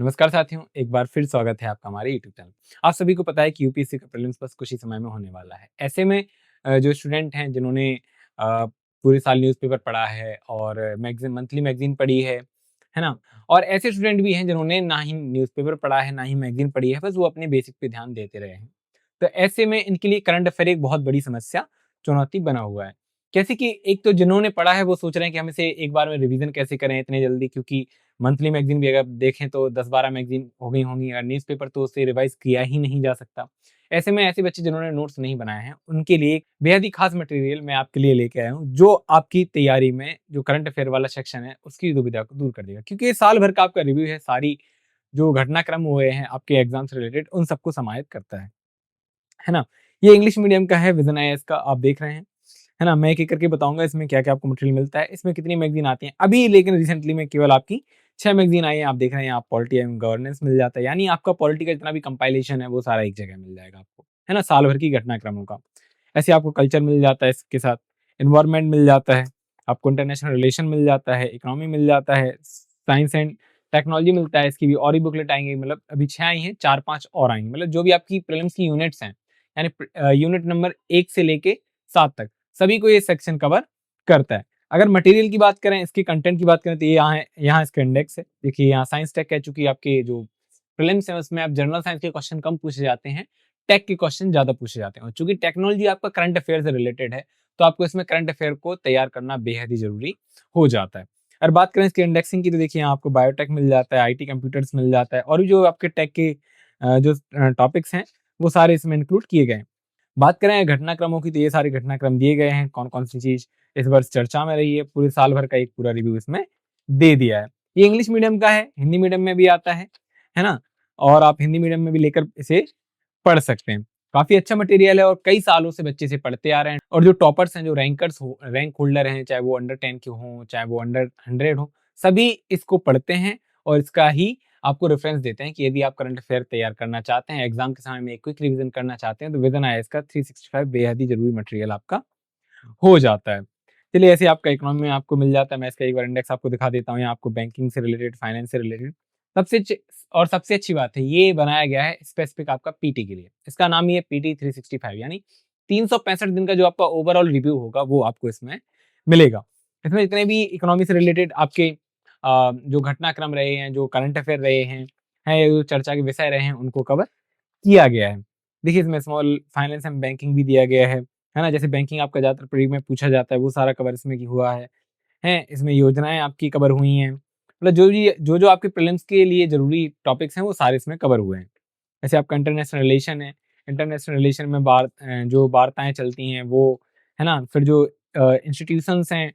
नमस्कार साथियों, एक बार फिर स्वागत है आपका हमारे यूट्यूब चैनल। आप सभी को पता है कि यूपीएससी का प्रीलिम्स बस कुछ ही समय में होने वाला है। ऐसे में जो स्टूडेंट हैं जिन्होंने पूरे साल न्यूज़पेपर पढ़ा है और मैगज़ीन मंथली मैगज़ीन पढ़ी है ना? और ऐसे स्टूडेंट भी हैं जिन्होंने ना ही न्यूज़पेपर पढ़ा है, ना ही मैगज़ीन पढ़ी है, बस वो अपने बेसिक पे ध्यान देते रहे हैं। तो ऐसे में इनके लिए करंट अफ़ेयर एक बहुत बड़ी समस्या, चुनौती बना हुआ है। कैसे कि एक तो जिन्होंने पढ़ा है वो सोच रहे हैं कि हम इसे एक बार में रिवीज़न कैसे करें इतने जल्दी, क्योंकि मंथली मैगज़ीन भी अगर देखें तो 10-12 मैगज़ीन हो गई होंगी और न्यूज़पेपर तो उससे रिवाइज़ किया ही नहीं जा सकता। ऐसे में ऐसे बच्चे जिन्होंने नोट्स नहीं बनाए हैं, उनके लिए एक बेहद ही ख़ास मटेरियल मैं आपके लिए लेके आया हूँ, जो आपकी तैयारी में जो करंट अफ़ेयर वाला सेक्शन है, उसकी दुविधा को दूर कर देगा। क्योंकि ये साल भर का आपका रिव्यू है, सारी जो घटनाक्रम हुए हैं आपके एग्ज़ाम से रिलेटेड, उन सबको समाहित करता है ना? ये इंग्लिश मीडियम का है, विज़न आईएएस का आप देख रहे हैं। है ना? मैं एक-एक करके बताऊँगा इसमें क्या-क्या आपको मटेरियल मिलता है, इसमें कितनी मैगज़ीन आती हैं। अभी लेकिन रिसेंटली में केवल आपकी 6 मैगज़ीन आई हैं, आप देख रहे हैं यहाँ पॉलिटी एंड गवर्नेंस मिल जाता है, यानी आपका पॉलिटी का जितना भी कंपाइलेशन है वो सारा एक जगह मिल जाएगा आपको, है ना? साल भर की घटनाक्रमों का। ऐसे आपको कल्चर मिल जाता है इसके साथ, एनवायरनमेंट मिल जाता है, आपको इंटरनेशनल रिलेशन मिल जाता है, इकोनॉमी मिल जाता है, साइंस एंड टेक्नोलॉजी मिलता है, इसकी भी और ही बुकलेट आएँगी, मतलब अभी 6 आई हैं, 4-5 और आएँगी। मतलब जो भी आपकी प्रीलिम्स की यूनिट्स हैं, यानी यूनिट नंबर 1 से लेके 7 तक सभी को ये सेक्शन कवर करता है। अगर मटेरियल की बात करें, इसके कंटेंट की बात करें तो ये यहाँ है, यहाँ इसका इंडेक्स है। देखिए यहाँ साइंस टेक है, चूँकि आपके जो प्रीलिम्स है उसमें आप जनरल साइंस के क्वेश्चन कम पूछे जाते हैं, टेक के क्वेश्चन ज़्यादा पूछे जाते हैं। और चूँकि टेक्नोलॉजी आपका करंट अफेयर से रिलेटेड है, तो आपको इसमें करंट अफेयर को तैयार करना बेहद ही ज़रूरी हो जाता है। और बात करें इसकी इंडेक्सिंग की तो देखिए यहाँ आपको बायोटेक मिल जाता है, आईटी कंप्यूटर्स मिल जाता है और भी जो आपके टेक के जो टॉपिक्स हैं, वो सारे इसमें इंक्लूड किए गए हैं। बात करें घटनाक्रमों की तो ये सारे घटनाक्रम दिए गए हैं, कौन-कौन सी चीज़ इस वर्ष चर्चा में रही है, पूरे साल भर का एक पूरा रिव्यू इसमें दे दिया है। ये इंग्लिश मीडियम का है, हिंदी मीडियम में भी आता है ना? और आप हिंदी मीडियम में भी लेकर इसे पढ़ सकते हैं। काफ़ी अच्छा मटेरियल है और कई सालों से बच्चे इसे पढ़ते आ रहे हैं और जो टॉपर्स हैं, जो रैंक होल्डर हैं, चाहे वो अंडर 10 के हों, चाहे वो अंडर 100 हों, सभी इसको पढ़ते हैं और इसका ही आपको रेफरेंस देते हैं कि यदि आप करंट अफेयर तैयार करना चाहते हैं, एग्ज़ाम के समय में एक क्विक रिवीजन करना चाहते हैं, तो विज़न आईएएस का 365 बेहद ही ज़रूरी मटेरियल आपका हो जाता है। चलिए ऐसे आपका इकोनॉमी में आपको मिल जाता है, मैं इसका एक बार इंडेक्स आपको दिखा देता हूँ, यहाँ आपको बैंकिंग से रिलेटेड, फाइनेंस से रिलेटेड सबसे अच्छी बात है, ये बनाया गया है स्पेसिफिक आपका पीटी के लिए। इसका नाम ही है पीटी 365, यानी 365 दिन का जो आपका ओवरऑल रिव्यू होगा, वो आपको इसमें मिलेगा। इसमें जितने भी इकोनॉमी से रिलेटेड आपके जो घटनाक्रम रहे हैं, जो करंट अफेयर रहे हैं, जो चर्चा के विषय रहे हैं, उनको कवर किया गया है। देखिए इसमें स्मॉल फाइनेंस एंड बैंकिंग भी दिया गया है ना? जैसे बैंकिंग आपका ज़्यादातर प्री में पूछा जाता है, वो सारा कवर इसमें की हुआ है? इसमें योजनाएँ आपकी कवर हुई हैं। मतलब जो आपके प्रीलिम्स के लिए ज़रूरी टॉपिक्स हैं, वो सारे इसमें कवर हुए हैं। जैसे आपका इंटरनेशनल रिलेशन है, इंटरनेशनल रिलेशन में जो वार्ताएँ चलती हैं वो, है ना? फिर जो इंस्टीट्यूशंस हैं,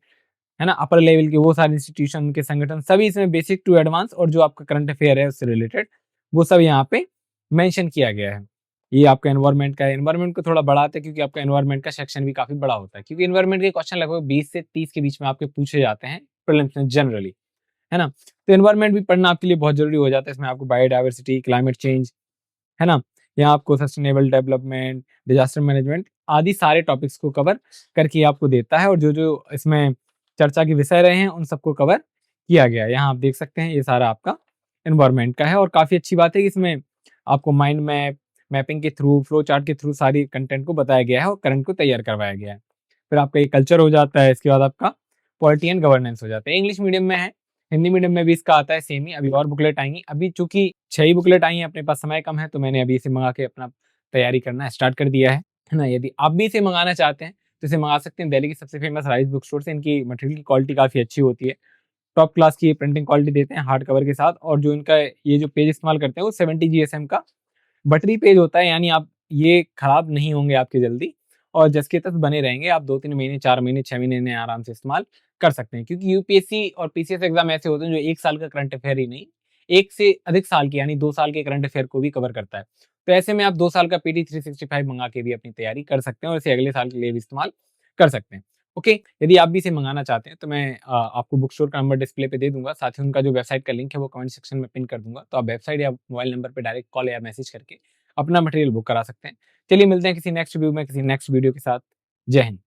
है ना? अपर लेवल के वो सारे इंस्टीट्यूशन के संगठन, सभी इसमें बेसिक टू एडवांस और जो आपका करंट अफेयर है उससे रिलेटेड, वो सब यहाँ पे मेंशन किया गया है। ये आपका एनवायरनमेंट का है, एनवायरनमेंट को थोड़ा बढ़ाते हैं क्योंकि आपका एनवायरनमेंट का सेक्शन भी काफ़ी बड़ा होता है, क्योंकि एनवायरनमेंट के क्वेश्चन लगभग 20 से 30 के बीच में आपके पूछे जाते हैं प्रीलिम्स में जनरली, है ना? तो एनवायरनमेंट भी पढ़ना आपके लिए बहुत ज़रूरी हो जाता है। इसमें आपको बायोडायवर्सिटी, क्लाइमेट चेंज, है ना? यहाँ आपको सस्टेनेबल डेवलपमेंट, डिज़ास्टर मैनेजमेंट आदि सारे टॉपिक्स को कवर करके आपको देता है और जो-जो इसमें चर्चा के विषय रहे हैं, उन सबको कवर किया गया है। यहाँ आप देख सकते हैं ये सारा आपका एनवायरनमेंट का है और काफ़ी अच्छी बात है कि इसमें आपको माइंड मैप, मैपिंग के थ्रू, फ्लो चार्ट के थ्रू सारी कंटेंट को बताया गया है और करंट को तैयार करवाया गया है। फिर आपका ये कल्चर हो जाता है, इसके बाद आपका पॉलिटी एंड गवर्नेंस हो जाता है। इंग्लिश मीडियम में है, हिंदी मीडियम में भी इसका आता है सेम ही, अभी और बुकलेट आएँगी। अभी चूँकि 6 ही बुकलेट आई हैं, अपने पास समय कम है, तो मैंने अभी इसे मँगा के अपना तैयारी करना स्टार्ट कर दिया है ना? यदि आप भी इसे मँगाना चाहते हैं, तो इसे मँगा सकते हैं दिल्ली की सबसे फेमस राइस बुक स्टोर से। इनकी मटेरियल की क्वालिटी काफ़ी अच्छी होती है। टॉप क्लास की प्रिंटिंग क्वालिटी देते हैं हार्ड कवर के साथ और जो इनका ये जो पेज इस्तेमाल करते हैं, वो 70 जीएसएम का बटरी पेज होता है, यानी आप ये खराब नहीं होंगे आपके जल्दी और जस के तस बने रहेंगे। आप 2-3 महीने, 4 महीने, 6 महीने इन्हें आराम से इस्तेमाल कर सकते हैं, क्योंकि यूपीएससी और पीसीएस एग्ज़ाम ऐसे होते हैं जो 1 साल का करंट अफेयर ही नहीं, 1 से अधिक साल के यानी 2 साल के करंट अफेयर को भी कवर करता है। तो ऐसे में आप 2 साल का पीटी 365 मँगा के भी अपनी तैयारी कर सकते हैं और इसे अगले साल के लिए भी इस्तेमाल कर सकते हैं। ओके, यदि आप भी इसे मँगाना चाहते हैं तो मैं आपको बुक स्टोर का नंबर डिस्प्ले पे दे दूँगा, साथ ही उनका जो वेबसाइट का लिंक है वो कमेंट सेक्शन में पिन कर दूँगा। तो आप वेबसाइट या मोबाइल नंबर पे डायरेक्ट कॉल या मैसेज करके अपना मटेरियल बुक करा सकते हैं। चलिए मिलते हैं किसी नेक्स्ट रिव्यू में, किसी नेक्स्ट वीडियो के साथ। जय हिंद।